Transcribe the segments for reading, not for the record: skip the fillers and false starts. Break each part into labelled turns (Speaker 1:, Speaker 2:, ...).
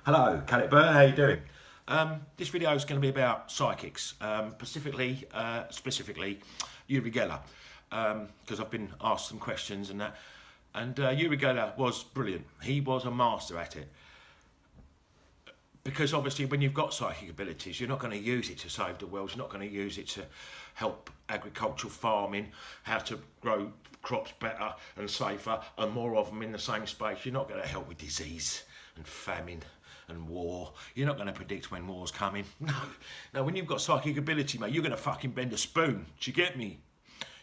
Speaker 1: Hello, Caleb Burr, how you doing? This video is going to be about psychics, specifically Uri Gellar, because I've been asked some questions and that. And Uri Gellar was brilliant. He was a master at it. Because obviously when you've got psychic abilities, you're not going to use it to save the world. You're not going to use it to help agricultural farming, how to grow crops better and safer and more of them in the same space. You're not going to help with disease and famine and war. You're not going to predict when war's coming. No, when you've got psychic ability, mate, you're going to fucking bend a spoon. Do you get me?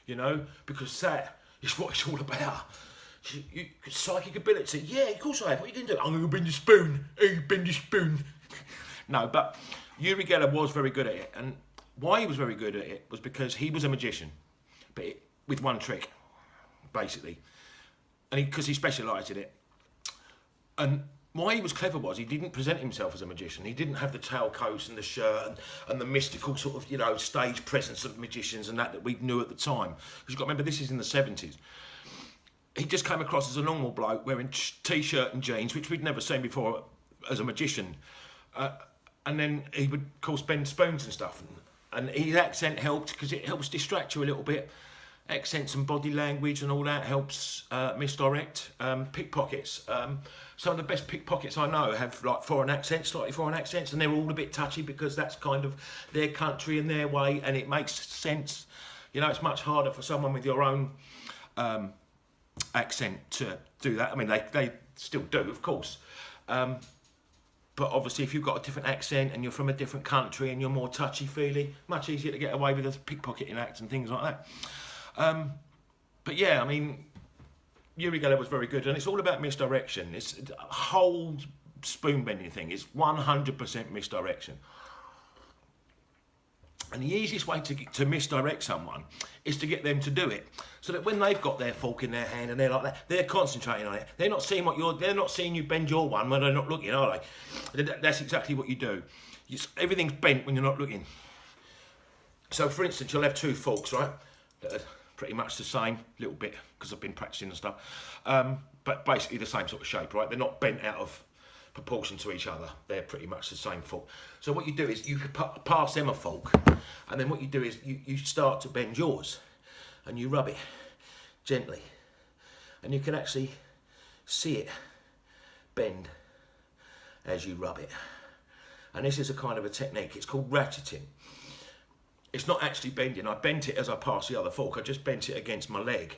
Speaker 1: You know, because that is what it's all about. Psychic ability, yeah, of course I have. What are you going to do? I'm going to bend a spoon. Hey, bend a spoon. No, but Uri Geller was very good at it. And why he was very good at it was because he was a magician, but with one trick, basically. And because he specialised in it. And why he was clever was he didn't present himself as a magician. He didn't have the tailcoats and the shirt and the mystical sort of, stage presence of magicians and that we knew at the time. Because you've got to remember, this is in the 70s. He just came across as a normal bloke wearing t-shirt and jeans, which we'd never seen before as a magician. And then he would, of course, bend spoons and stuff. And his accent helped because it helps distract you a little bit. Accents and body language and all that helps misdirect. Pickpockets. Some of the best pickpockets I know have like slightly foreign accents, and they're all a bit touchy because that's kind of their country and their way, and it makes sense. It's much harder for someone with your own accent to do that. I mean, they still do, of course. But obviously, if you've got a different accent and you're from a different country and you're more touchy-feely, much easier to get away with a pickpocketing act and things like that. But yeah, I mean, Uri Geller was very good, and it's all about misdirection. It's a whole spoon bending thing. It's 100% misdirection. And the easiest way to misdirect someone is to get them to do it, so that when they've got their fork in their hand and they're like that, they're concentrating on it. They're not seeing they're not seeing you bend your one when they're not looking, are they? That's exactly what you do. Everything's bent when you're not looking. So, for instance, you'll have two forks, right? That are pretty much the same, little bit because I've been practicing and stuff, but basically the same sort of shape, right? They're not bent out of proportion to each other. They're pretty much the same fork. So what you do is you pass them a fork, and then what you do is you start to bend yours, and you rub it gently, and you can actually see it bend as you rub it. And this is a kind of a technique. It's called ratcheting. It's not actually bending. I bent it as I passed the other fork. I just bent it against my leg.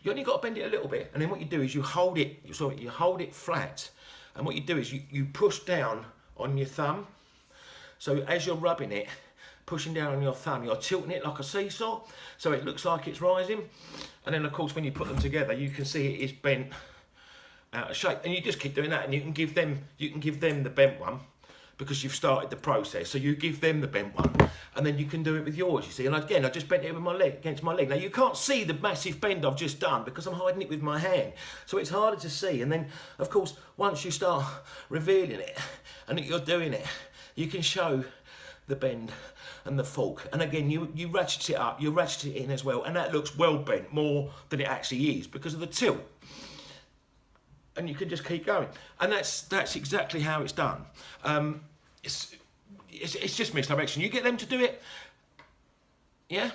Speaker 1: You only got to bend it a little bit, and then what you do is you hold it flat. And what you do is you push down on your thumb. So as you're rubbing it, pushing down on your thumb, you're tilting it like a seesaw, so it looks like it's rising. And then, of course, when you put them together, you can see it is bent out of shape. And you just keep doing that, and you can give them the bent one because you've started the process. So you give them the bent one, and then you can do it with yours, you see. And again, I just bent it with my leg, against my leg. Now, you can't see the massive bend I've just done because I'm hiding it with my hand. So it's harder to see. And then, of course, once you start revealing it and that you're doing it, you can show the bend and the fork. And again, you ratchet it up, you ratchet it in as well. And that looks well bent, more than it actually is because of the tilt. And you can just keep going. And that's exactly how it's done. It's just misdirection. You get them to do it, yeah?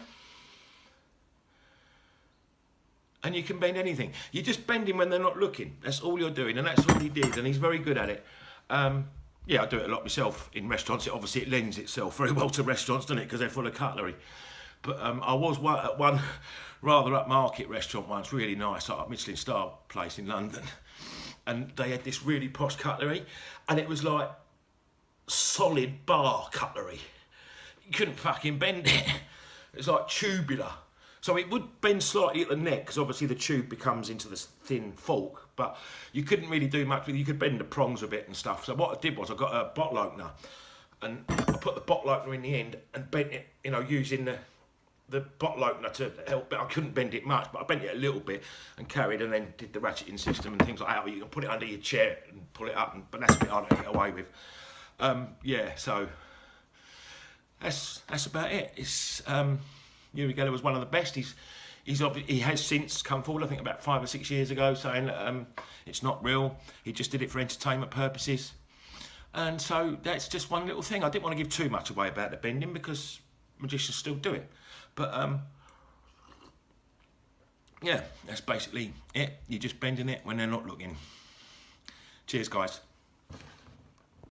Speaker 1: And you can bend anything. You just bend him when they're not looking. That's all you're doing, and that's all he did, and he's very good at it. Yeah, I do it a lot myself in restaurants. Obviously, it lends itself very well to restaurants, doesn't it? Because they're full of cutlery. But I was at one rather upmarket restaurant once, really nice, like a Michelin star place in London. And they had this really posh cutlery, and it was like solid bar cutlery. You couldn't fucking bend it. It's like tubular. So it would bend slightly at the neck, because obviously the tube becomes into this thin fork, but you couldn't really do much with it. You could bend the prongs a bit and stuff. So what I did was I got a bottle opener, and I put the bottle opener in the end and bent it, using the bottle opener to help it. I couldn't bend it much, but I bent it a little bit and carried, and then did the ratcheting system and things like that. You can put it under your chair and pull it up, but that's a bit harder to get away with. Yeah, so that's about it. It's Uri Geller was one of the best. He has since come forward, I think about 5 or 6 years ago, saying that it's not real. He just did it for entertainment purposes. And so that's just one little thing. I didn't want to give too much away about the bending because magicians still do it. But yeah, that's basically it. You're just bending it when they're not looking. Cheers, guys.